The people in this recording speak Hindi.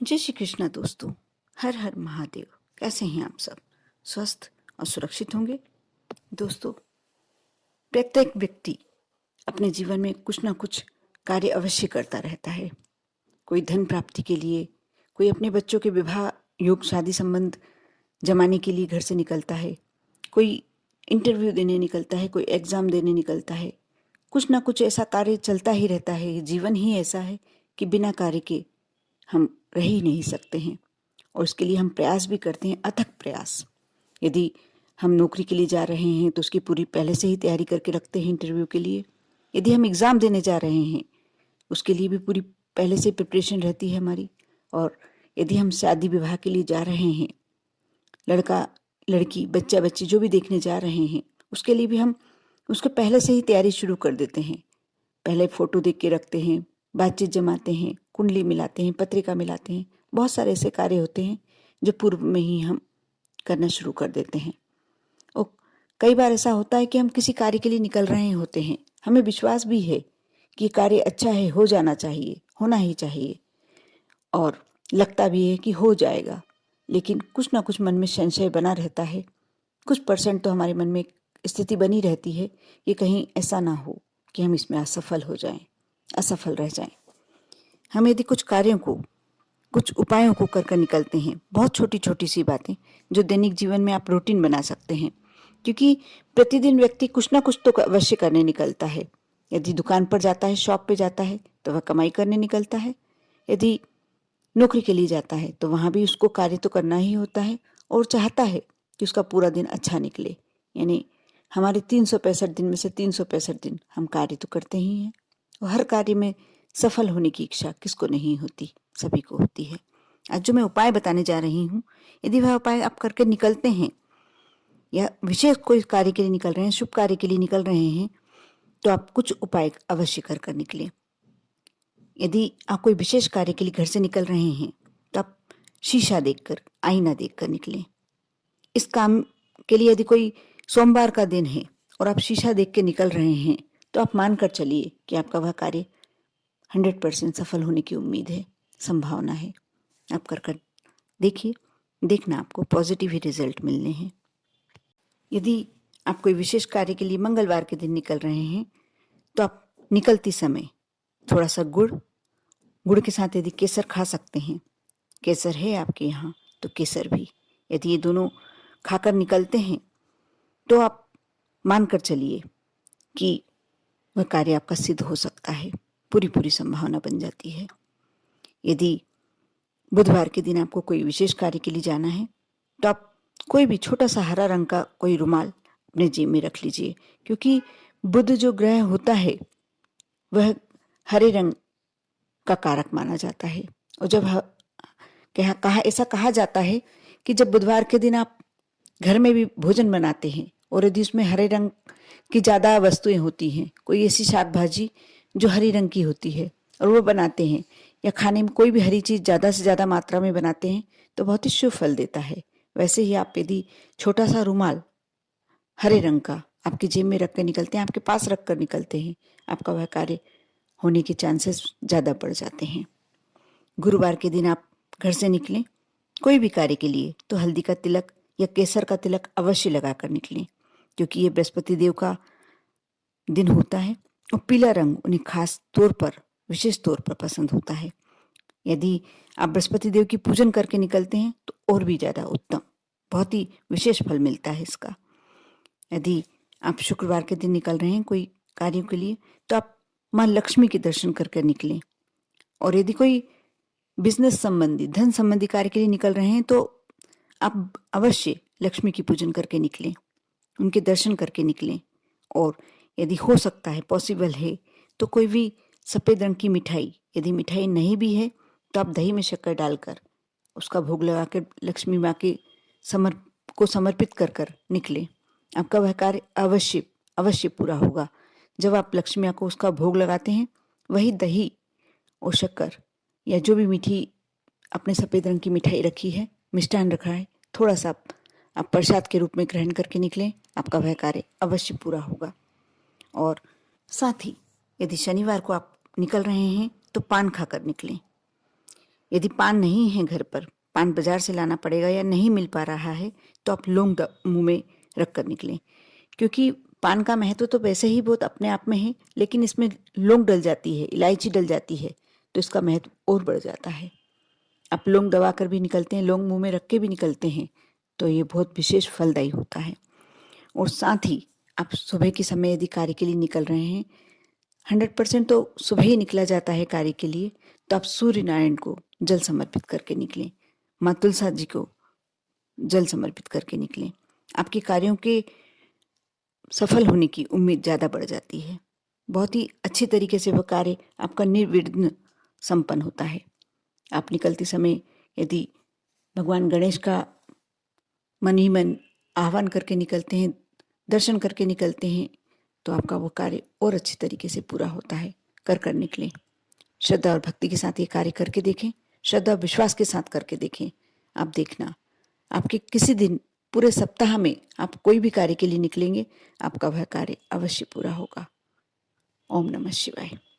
जय श्री कृष्णा दोस्तों। हर हर महादेव। कैसे हैं आप सब? स्वस्थ और सुरक्षित होंगे। दोस्तों, प्रत्येक व्यक्ति अपने जीवन में कुछ ना कुछ कार्य अवश्य करता रहता है। कोई धन प्राप्ति के लिए, कोई अपने बच्चों के विवाह योग शादी संबंध जमाने के लिए घर से निकलता है, कोई इंटरव्यू देने निकलता है, कोई एग्ज़ाम देने निकलता है। कुछ ना कुछ ऐसा कार्य चलता ही रहता है। जीवन ही ऐसा है कि बिना कार्य के हम रह ही नहीं सकते हैं, और उसके लिए हम प्रयास भी करते हैं, अथक प्रयास। यदि हम नौकरी के लिए जा रहे हैं तो उसकी पूरी पहले से ही तैयारी करके रखते हैं इंटरव्यू के लिए। यदि हम एग्ज़ाम देने जा रहे हैं उसके लिए भी पूरी पहले से प्रिपरेशन रहती है हमारी। और यदि हम शादी विवाह के लिए जा रहे हैं, लड़का लड़की बच्चा बच्ची जो भी देखने जा रहे हैं, उसके लिए भी हम उसके पहले से ही तैयारी शुरू कर देते हैं। पहले फ़ोटो देख के रखते हैं, बातचीत जमाते हैं, कुंडली मिलाते हैं, पत्रिका मिलाते हैं। बहुत सारे ऐसे कार्य होते हैं जो पूर्व में ही हम करना शुरू कर देते हैं। और कई बार ऐसा होता है कि हम किसी कार्य के लिए निकल रहे होते हैं, हमें विश्वास भी है कि कार्य अच्छा है, हो जाना चाहिए, होना ही चाहिए, और लगता भी है कि हो जाएगा, लेकिन कुछ ना कुछ मन में संशय बना रहता है। कुछ परसेंट तो हमारे मन में स्थिति बनी रहती है कि कहीं ऐसा ना हो कि हम इसमें असफल हो जाएं, असफल रह जाएं। हम यदि कुछ कार्यों को, कुछ उपायों को कर निकलते हैं, बहुत छोटी छोटी सी बातें जो दैनिक जीवन में आप रूटीन बना सकते हैं, क्योंकि प्रतिदिन व्यक्ति कुछ ना कुछ तो अवश्य करने निकलता है। यदि दुकान पर जाता है, शॉप पे जाता है, तो वह कमाई करने निकलता है। यदि नौकरी के लिए जाता है तो वहाँ भी उसको कार्य तो करना ही होता है, और चाहता है कि उसका पूरा दिन अच्छा निकले। यानी हमारे 365 दिन में से 365 दिन हम कार्य तो करते ही हैं, और हर कार्य में सफल होने की इच्छा किसको नहीं होती, सभी को होती है। आज जो मैं उपाय बताने जा रही हूँ, यदि वह उपाय आप करके निकलते हैं, या विशेष कोई कार्य के लिए निकल रहे हैं, शुभ कार्य के लिए निकल रहे हैं, तो आप कुछ उपाय अवश्य कर निकलें। यदि आप कोई विशेष कार्य के लिए घर से निकल रहे हैं तो आप शीशा देखकर, आईना देखकर निकलें। इस काम के लिए यदि कोई सोमवार का दिन है और आप शीशा देख के निकल रहे हैं, तो आप मानकर चलिए कि आपका वह कार्य 100% सफल होने की उम्मीद है, संभावना है। आप कर देखिए, देखना आपको पॉजिटिव ही रिजल्ट मिलने हैं। यदि आप कोई विशेष कार्य के लिए मंगलवार के दिन निकल रहे हैं, तो आप निकलती समय थोड़ा सा गुड़ के साथ यदि केसर खा सकते हैं, केसर है आपके यहाँ तो केसर भी, यदि ये दोनों खाकर निकलते हैं तो आप मानकर चलिए कि वह कार्य आपका सिद्ध हो सकता है, पूरी संभावना बन जाती है। यदि बुधवार के दिन आपको कोई विशेष कार्य के लिए जाना है, तो आप कोई भी छोटा सा हरा रंग का कोई रुमाल अपने जेब में रख लीजिए, क्योंकि बुध जो ग्रह होता है वह हरे रंग का कारक माना जाता है। और जब ऐसा कहा जाता है कि जब बुधवार के दिन आप घर में भी भोजन बनाते हैं और यदि उसमें हरे रंग की ज़्यादा वस्तुएं होती हैं, कोई ऐसी शाक भाजी जो हरी रंग की होती है और वो बनाते हैं, या खाने में कोई भी हरी चीज़ ज़्यादा से ज़्यादा मात्रा में बनाते हैं, तो बहुत ही शुभ फल देता है। वैसे ही आप यदि छोटा सा रुमाल हरे रंग का आपकी जेब में रख कर निकलते हैं, आपके पास रख कर निकलते हैं, आपका वह कार्य होने के चांसेस ज़्यादा बढ़ जाते हैं। गुरुवार के दिन आप घर से निकलें कोई भी कार्य के लिए, तो हल्दी का तिलक या केसर का तिलक अवश्य लगाकर निकलें, क्योंकि ये बृहस्पति देव का दिन होता है और पीला रंग उन्हें खास तौर पर, विशेष तौर पर पसंद होता है। यदि आप बृहस्पति देव की पूजन करके निकलते हैं तो और भी ज़्यादा उत्तम, बहुत ही विशेष फल मिलता है इसका। यदि आप शुक्रवार के दिन निकल रहे हैं कोई कार्यों के लिए, तो आप माँ लक्ष्मी के दर्शन करके निकलें। और यदि कोई बिजनेस संबंधी, धन संबंधी कार्य के लिए निकल रहे हैं, तो आप अवश्य लक्ष्मी की पूजन करके निकलें, उनके दर्शन करके निकलें। और यदि हो सकता है, पॉसिबल है, तो कोई भी सफ़ेद रंग की मिठाई, यदि मिठाई नहीं भी है तो आप दही में शक्कर डालकर उसका भोग लगा कर लक्ष्मी माँ के समर्पित कर निकलें। आपका वह कार्य अवश्य अवश्य पूरा होगा। जब आप लक्ष्मी माँ को उसका भोग लगाते हैं, वही दही और शक्कर या जो भी मीठी अपने सफ़ेद रंग की मिठाई रखी है, मिष्ठान रखा है, थोड़ा सा आप प्रसाद के रूप में ग्रहण करके निकलें, आपका वह कार्य अवश्य पूरा होगा। और साथ ही यदि शनिवार को आप निकल रहे हैं तो पान खाकर निकलें। यदि पान नहीं है घर पर, पान बाजार से लाना पड़ेगा या नहीं मिल पा रहा है, तो आप लौंग मुंह में रख कर निकलें। क्योंकि पान का महत्व तो वैसे ही बहुत अपने आप में है, लेकिन इसमें लौंग डल जाती है, इलायची डल जाती है, तो इसका महत्व और बढ़ जाता है। आप लौंग दबा कर भी निकलते हैं, लौंग मुंह में रख के भी निकलते हैं, तो ये बहुत विशेष फलदायी होता है। और साथ ही आप सुबह के समय यदि कार्य के लिए निकल रहे हैं, 100% तो सुबह ही निकला जाता है कार्य के लिए, तो आप सूर्य नारायण को जल समर्पित करके निकलें, माँ तुलसा जी को जल समर्पित करके निकलें। आपके कार्यों के सफल होने की उम्मीद ज़्यादा बढ़ जाती है। बहुत ही अच्छी तरीके से वह कार्य आपका निर्विघ्न संपन्न होता है। आप निकलते समय यदि भगवान गणेश का मन ही मन आह्वान करके निकलते हैं, दर्शन करके निकलते हैं, तो आपका वो कार्य और अच्छी तरीके से पूरा होता है। कर निकलें। श्रद्धा और भक्ति के साथ ये कार्य करके देखें, श्रद्धा और विश्वास के साथ करके देखें। आप देखना, आपके किसी दिन पूरे सप्ताह में आप कोई भी कार्य के लिए निकलेंगे, आपका वह कार्य अवश्य पूरा होगा। ओम नमः शिवाय।